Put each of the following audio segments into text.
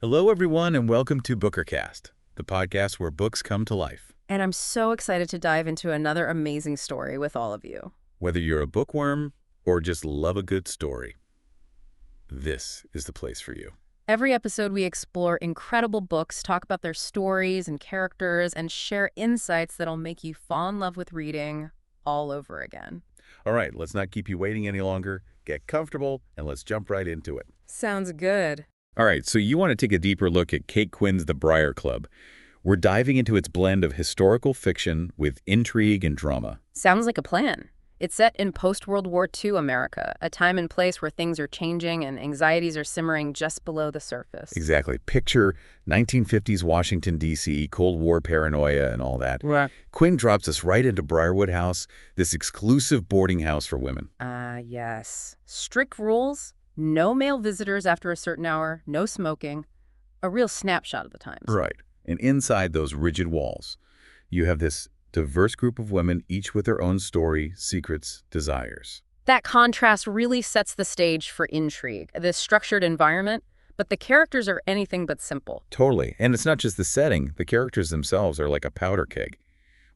Hello, everyone, and welcome to Bookercast, the podcast where books come to life. And I'm so excited to dive into another amazing story with all of you. Whether you're a bookworm or just love a good story, this is the place for you. Every episode, we explore incredible books, talk about their stories and characters, and share insights that'll make you fall in love with reading all over again. All right, let's not keep you waiting any longer. Get comfortable, and let's jump right into it. Sounds good. All right, so you want to take a deeper look at Kate Quinn's The Briar Club. We're diving into its blend of historical fiction with intrigue and drama. Sounds like a plan. It's set in post-World War II America, a time and place where things are changing and anxieties are simmering just below the surface. Exactly. Picture 1950s Washington, D.C., Cold War paranoia and all that. Right. Quinn drops us right into Briarwood House, this exclusive boarding house for women. Yes. Strict rules, no male visitors after a certain hour, no smoking. A real snapshot of the times. Right. And inside those rigid walls, you have this diverse group of women, each with their own story, secrets, desires. That contrast really sets the stage for intrigue, this structured environment, but the characters are anything but simple. Totally. And it's not just the setting. The characters themselves are like a powder keg.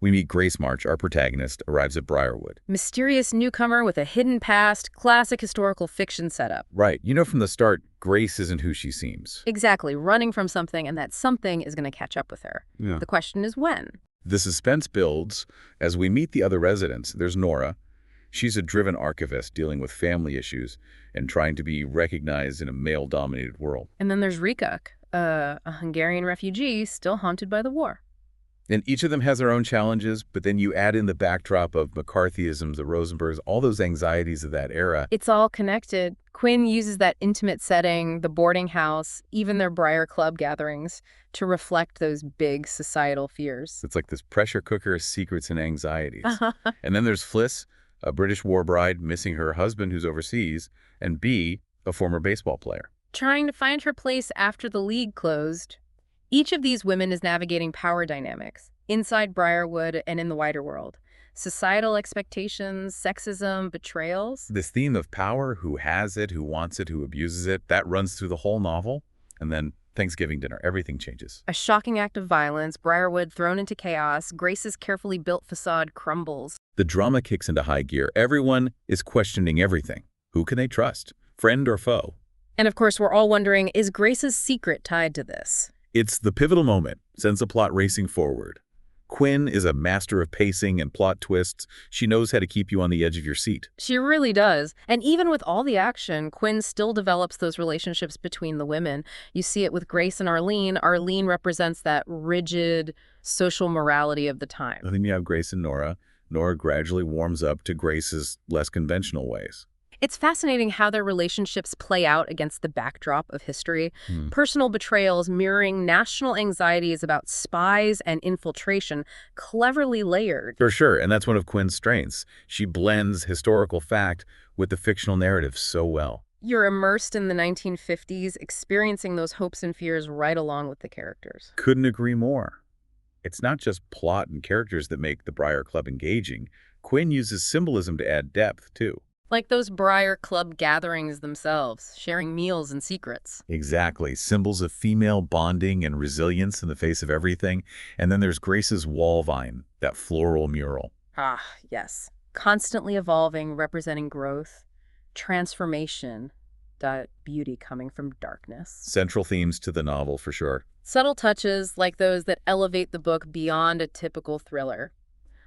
We meet Grace March, our protagonist, arrives at Briarwood. Mysterious newcomer with a hidden past, classic historical fiction setup. Right. You know from the start, Grace isn't who she seems. Exactly, running from something, and that something is going to catch up with her. Yeah. The question is when? The suspense builds as we meet the other residents. There's Nora. She's a driven archivist dealing with family issues and trying to be recognized in a male-dominated world. And then there's Rikak, a Hungarian refugee still haunted by the war. And each of them has their own challenges, but then you add in the backdrop of McCarthyism, the Rosenbergs, all those anxieties of that era. It's all connected. Quinn uses that intimate setting, the boarding house, even their Briar Club gatherings, to reflect those big societal fears. It's like this pressure cooker of secrets and anxieties. And then there's Fliss, a British war bride missing her husband who's overseas, and Bee, a former baseball player. Trying to find her place after the league closed. Each of these women is navigating power dynamics, inside Briarwood and in the wider world. Societal expectations, sexism, betrayals. This theme of power, who has it, who wants it, who abuses it, that runs through the whole novel. And then Thanksgiving dinner, everything changes. A shocking act of violence, Briarwood thrown into chaos, Grace's carefully built facade crumbles. The drama kicks into high gear. Everyone is questioning everything. Who can they trust? Friend or foe? And of course, we're all wondering, is Grace's secret tied to this? It's the pivotal moment, sends the plot racing forward. Quinn is a master of pacing and plot twists. She knows how to keep you on the edge of your seat. She really does. And even with all the action, Quinn still develops those relationships between the women. You see it with Grace and Arlene. Arlene represents that rigid social morality of the time. And then you have Grace and Nora. Nora gradually warms up to Grace's less conventional ways. It's fascinating how their relationships play out against the backdrop of history. Personal betrayals mirroring national anxieties about spies and infiltration, cleverly layered. For sure, and that's one of Quinn's strengths. She blends historical fact with the fictional narrative so well. You're immersed in the 1950s, experiencing those hopes and fears right along with the characters. Couldn't agree more. It's not just plot and characters that make the Briar Club engaging. Quinn uses symbolism to add depth, too. Like those Briar Club gatherings themselves, sharing meals and secrets. Exactly. Symbols of female bonding and resilience in the face of everything. And then there's Grace's wall vine, that floral mural. Ah, yes. Constantly evolving, representing growth, transformation, that beauty coming from darkness. Central themes to the novel, for sure. Subtle touches like those that elevate the book beyond a typical thriller.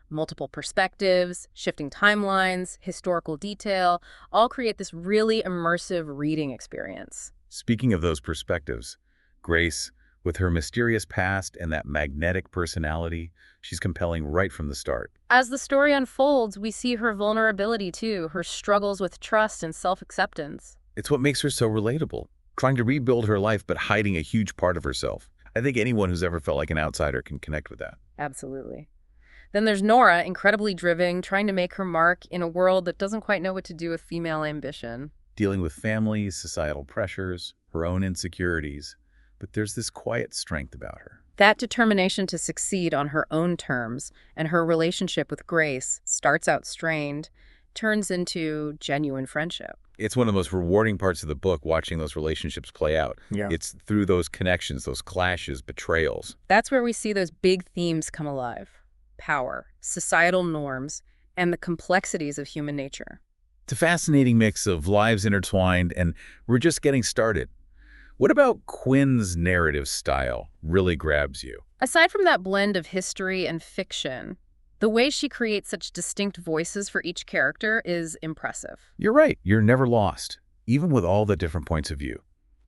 Multiple perspectives, shifting timelines, historical detail, all create this really immersive reading experience. Speaking of those perspectives, Grace, with her mysterious past and that magnetic personality, she's compelling right from the start. As the story unfolds, we see her vulnerability too, her struggles with trust and self-acceptance. It's what makes her so relatable, trying to rebuild her life but hiding a huge part of herself. I think anyone who's ever felt like an outsider can connect with that. Absolutely. Then there's Nora, incredibly driven, trying to make her mark in a world that doesn't quite know what to do with female ambition. Dealing with family, societal pressures, her own insecurities, but there's this quiet strength about her. That determination to succeed on her own terms and her relationship with Grace starts out strained, turns into genuine friendship. It's one of the most rewarding parts of the book, watching those relationships play out. Yeah. It's through those connections, those clashes, betrayals. That's where we see those big themes come alive: power, societal norms, and the complexities of human nature. It's a fascinating mix of lives intertwined, and we're just getting started. What about Quinn's narrative style really grabs you? Aside from that blend of history and fiction, the way she creates such distinct voices for each character is impressive. You're right, you're never lost, even with all the different points of view.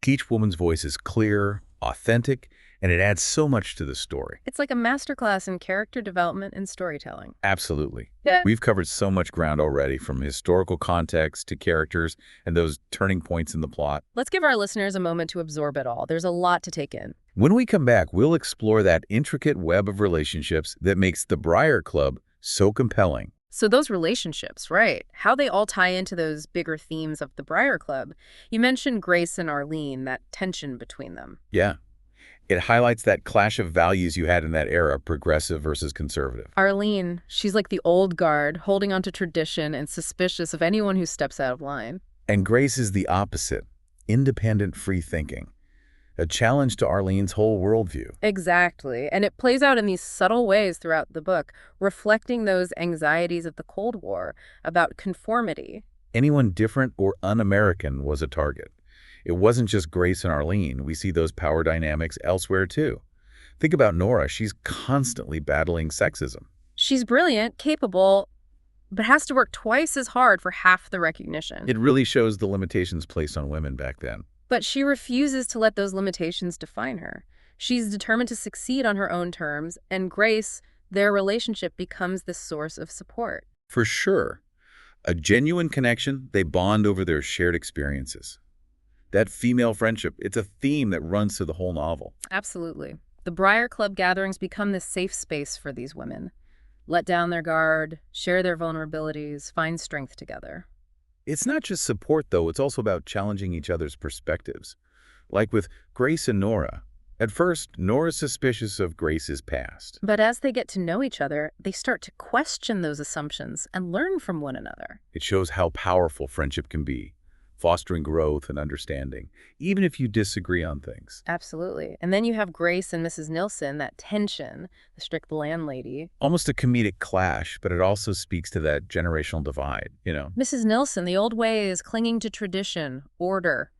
Each woman's voice is clear, authentic, and it adds so much to the story. It's like a masterclass in character development and storytelling. Absolutely. Yeah. We've covered so much ground already, from historical context to characters and those turning points in the plot. Let's give our listeners a moment to absorb it all. There's a lot to take in. When we come back, we'll explore that intricate web of relationships that makes the Briar Club so compelling. So those relationships, right, how they all tie into those bigger themes of the Briar Club. You mentioned Grace and Arlene, that tension between them. Yeah. It highlights that clash of values you had in that era, progressive versus conservative. Arlene, she's like the old guard, holding on to tradition and suspicious of anyone who steps out of line. And Grace is the opposite, independent free thinking, a challenge to Arlene's whole worldview. Exactly. And it plays out in these subtle ways throughout the book, reflecting those anxieties of the Cold War about conformity. Anyone different or un-American was a target. It wasn't just Grace and Arlene. We see those power dynamics elsewhere, too. Think about Nora. She's constantly battling sexism. She's brilliant, capable, but has to work twice as hard for half the recognition. It really shows the limitations placed on women back then. But she refuses to let those limitations define her. She's determined to succeed on her own terms, and Grace, their relationship becomes this source of support. For sure. A genuine connection, they bond over their shared experiences. That female friendship, it's a theme that runs through the whole novel. Absolutely. The Briar Club gatherings become this safe space for these women. Let down their guard, share their vulnerabilities, find strength together. It's not just support, though. It's also about challenging each other's perspectives. Like with Grace and Nora. At first, Nora's suspicious of Grace's past. But as they get to know each other, they start to question those assumptions and learn from one another. It shows how powerful friendship can be, fostering growth and understanding, even if you disagree on things. Absolutely. And then you have Grace and Mrs. Nilsson, that tension, the strict landlady. Almost a comedic clash, but it also speaks to that generational divide, you know. Mrs. Nilsson, the old ways, clinging to tradition, order.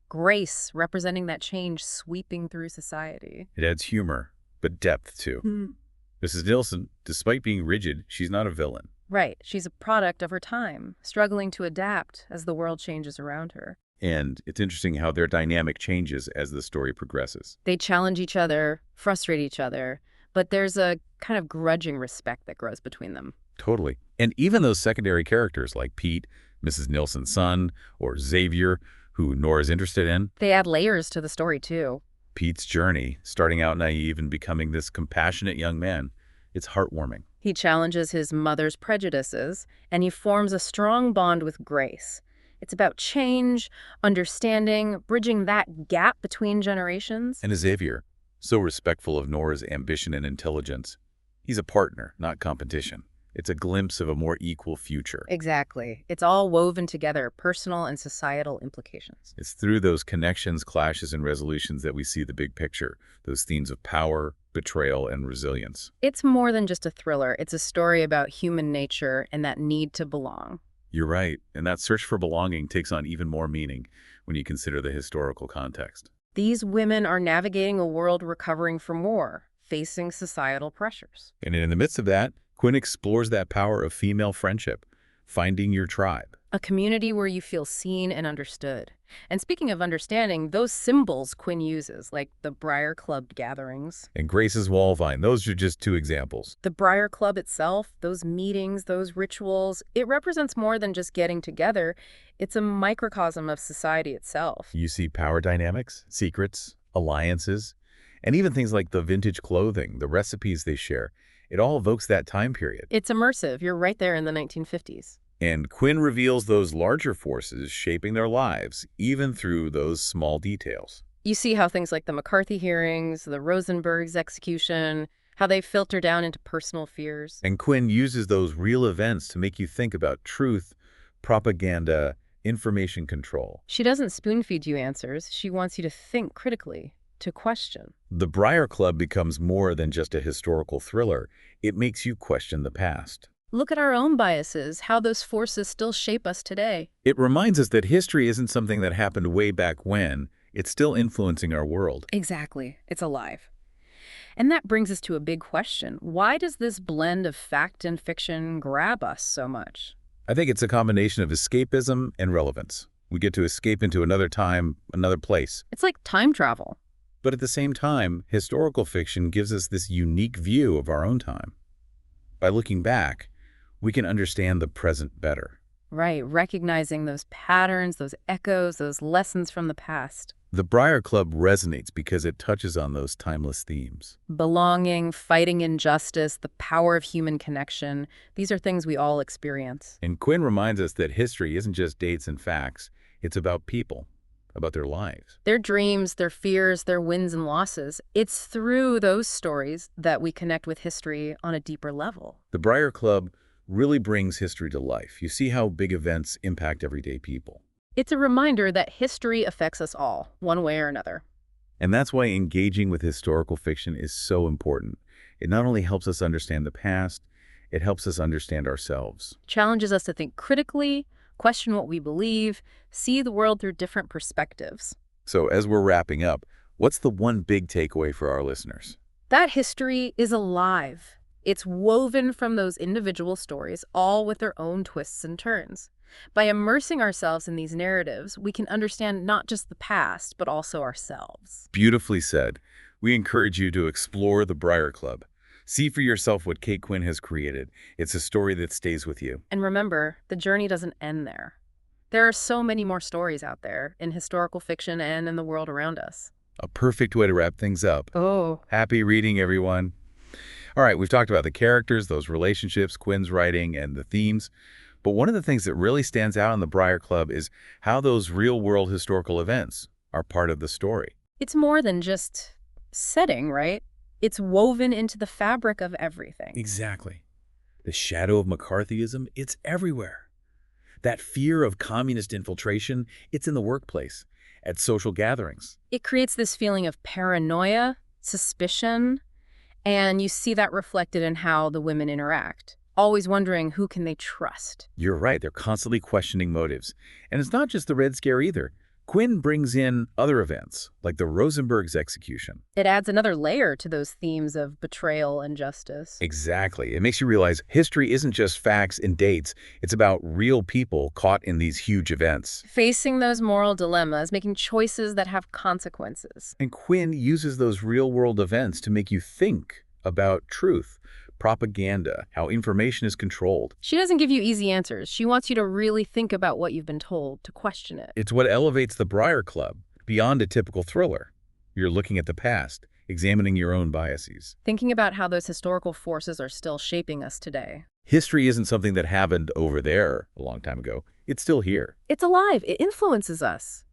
Grace, representing that change sweeping through society. It adds humor, but depth, too. Mrs. Nilsson, despite being rigid, she's not a villain. Right. She's a product of her time, struggling to adapt as the world changes around her. And it's interesting how their dynamic changes as the story progresses. They challenge each other, frustrate each other, but there's a kind of grudging respect that grows between them. Totally. And even those secondary characters like Pete, Mrs. Nilsson's son, or Xavier, who Nora's interested in. They add layers to the story, too. Pete's journey, starting out naive and becoming this compassionate young man, it's heartwarming. He challenges his mother's prejudices, and he forms a strong bond with Grace. It's about change, understanding, bridging that gap between generations. And Xavier, so respectful of Nora's ambition and intelligence. He's a partner, not competition. It's a glimpse of a more equal future. Exactly. It's all woven together, personal and societal implications. It's through those connections, clashes, and resolutions that we see the big picture, those themes of power, betrayal, and resilience. It's more than just a thriller. It's a story about human nature and that need to belong. You're right, and that search for belonging takes on even more meaning when you consider the historical context. These women are navigating a world recovering from war, facing societal pressures. And in the midst of that, Quinn explores that power of female friendship, finding your tribe. A community where you feel seen and understood. And speaking of understanding, those symbols Quinn uses, like the Briar Club gatherings. And Grace's wall vine, those are just two examples. The Briar Club itself, those meetings, those rituals, it represents more than just getting together. It's a microcosm of society itself. You see power dynamics, secrets, alliances, and even things like the vintage clothing, the recipes they share. It all evokes that time period. It's immersive. You're right there in the 1950s. And Quinn reveals those larger forces shaping their lives, even through those small details. You see how things like the McCarthy hearings, the Rosenberg's execution, how they filter down into personal fears. And Quinn uses those real events to make you think about truth, propaganda, information control. She doesn't spoon-feed you answers. She wants you to think critically, to question. The Briar Club becomes more than just a historical thriller. It makes you question the past. Look at our own biases, how those forces still shape us today. It reminds us that history isn't something that happened way back when. It's still influencing our world. Exactly. It's alive. And that brings us to a big question. Why does this blend of fact and fiction grab us so much? I think it's a combination of escapism and relevance. We get to escape into another time, another place. It's like time travel. But at the same time, historical fiction gives us this unique view of our own time. By looking back, we can understand the present better. Right, recognizing those patterns, those echoes, those lessons from the past. The Briar Club resonates because it touches on those timeless themes. Belonging, fighting injustice, the power of human connection. These are things we all experience. And Quinn reminds us that history isn't just dates and facts. It's about people, about their lives. Their dreams, their fears, their wins and losses. It's through those stories that we connect with history on a deeper level. The Briar Club really brings history to life. You see how big events impact everyday people. It's a reminder that history affects us all, one way or another. And that's why engaging with historical fiction is so important. It not only helps us understand the past, it helps us understand ourselves. Challenges us to think critically, question what we believe, see the world through different perspectives. So as we're wrapping up, what's the one big takeaway for our listeners? That history is alive. It's woven from those individual stories, all with their own twists and turns. By immersing ourselves in these narratives, we can understand not just the past, but also ourselves. Beautifully said. We encourage you to explore the Briar Club. See for yourself what Kate Quinn has created. It's a story that stays with you. And remember, the journey doesn't end there. There are so many more stories out there, in historical fiction and in the world around us. A perfect way to wrap things up. Oh. Happy reading, everyone. All right, we've talked about the characters, those relationships, Quinn's writing, and the themes. But one of the things that really stands out in the Briar Club is how those real-world historical events are part of the story. It's more than just setting, right? It's woven into the fabric of everything. Exactly. The shadow of McCarthyism, it's everywhere. That fear of communist infiltration, it's in the workplace, at social gatherings. It creates this feeling of paranoia, suspicion, and you see that reflected in how the women interact. Always wondering who can they trust. You're right, they're constantly questioning motives. And it's not just the Red Scare either. Quinn brings in other events, like the Rosenberg's execution. It adds another layer to those themes of betrayal and justice. Exactly. It makes you realize history isn't just facts and dates. It's about real people caught in these huge events. Facing those moral dilemmas, making choices that have consequences. And Quinn uses those real-world events to make you think about truth, propaganda, how information is controlled. She doesn't give you easy answers. She wants you to really think about what you've been told, to question it. It's what elevates the Briar Club beyond a typical thriller. You're looking at the past, examining your own biases. Thinking about how those historical forces are still shaping us today. History isn't something that happened over there a long time ago. It's still here. It's alive. It influences us.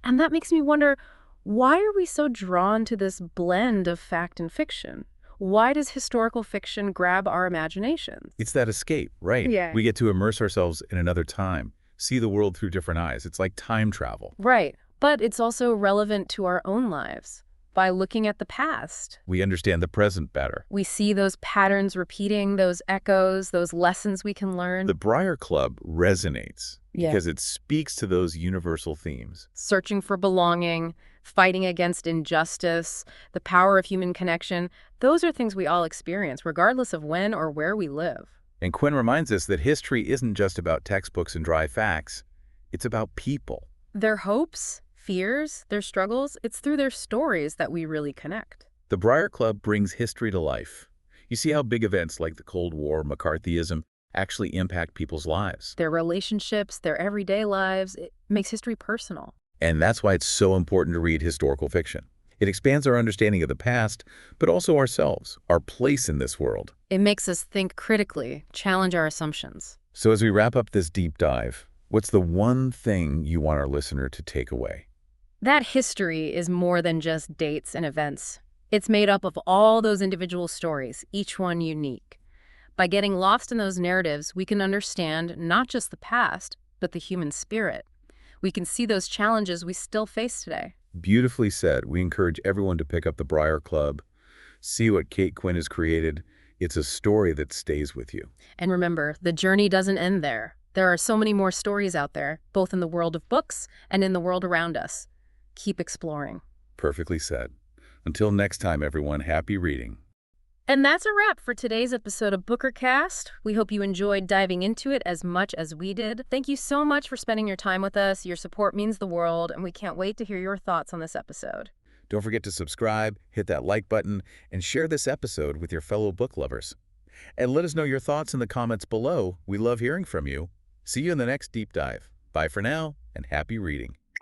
And that makes me wonder, why are we so drawn to this blend of fact and fiction? Why does historical fiction grab our imaginations? It's that escape, right? Yeah. We get to immerse ourselves in another time, see the world through different eyes. It's like time travel. Right. But it's also relevant to our own lives. By looking at the past, We understand the present better. we see those patterns repeating, those echoes, those lessons we can learn. The Briar Club resonates Yeah. because it speaks to those universal themes. Searching for belonging, fighting against injustice, the power of human connection. Those are things we all experience, regardless of when or where we live. And Quinn reminds us that history isn't just about textbooks and dry facts. It's about people. Their hopes, fears, their struggles, it's through their stories that we really connect. The Briar Club brings history to life. You see how big events like the Cold War, McCarthyism, actually impact people's lives. Their relationships, their everyday lives, it makes history personal. And that's why it's so important to read historical fiction. It expands our understanding of the past, but also ourselves, our place in this world. It makes us think critically, challenge our assumptions. So as we wrap up this deep dive, what's the one thing you want our listener to take away? That history is more than just dates and events. It's made up of all those individual stories, each one unique. By getting lost in those narratives, we can understand not just the past, but the human spirit. we can see those challenges we still face today. Beautifully said. We encourage everyone to pick up the Briar Club, see what Kate Quinn has created. It's a story that stays with you. And remember, the journey doesn't end there. There are so many more stories out there, both in the world of books and in the world around us. Keep exploring. Perfectly said. Until next time, everyone, happy reading. And that's a wrap for today's episode of BookerCast. We hope you enjoyed diving into it as much as we did. Thank you so much for spending your time with us. Your support means the world, and we can't wait to hear your thoughts on this episode. Don't forget to subscribe, hit that like button, and share this episode with your fellow book lovers. And let us know your thoughts in the comments below. We love hearing from you. See you in the next deep dive. Bye for now, and happy reading.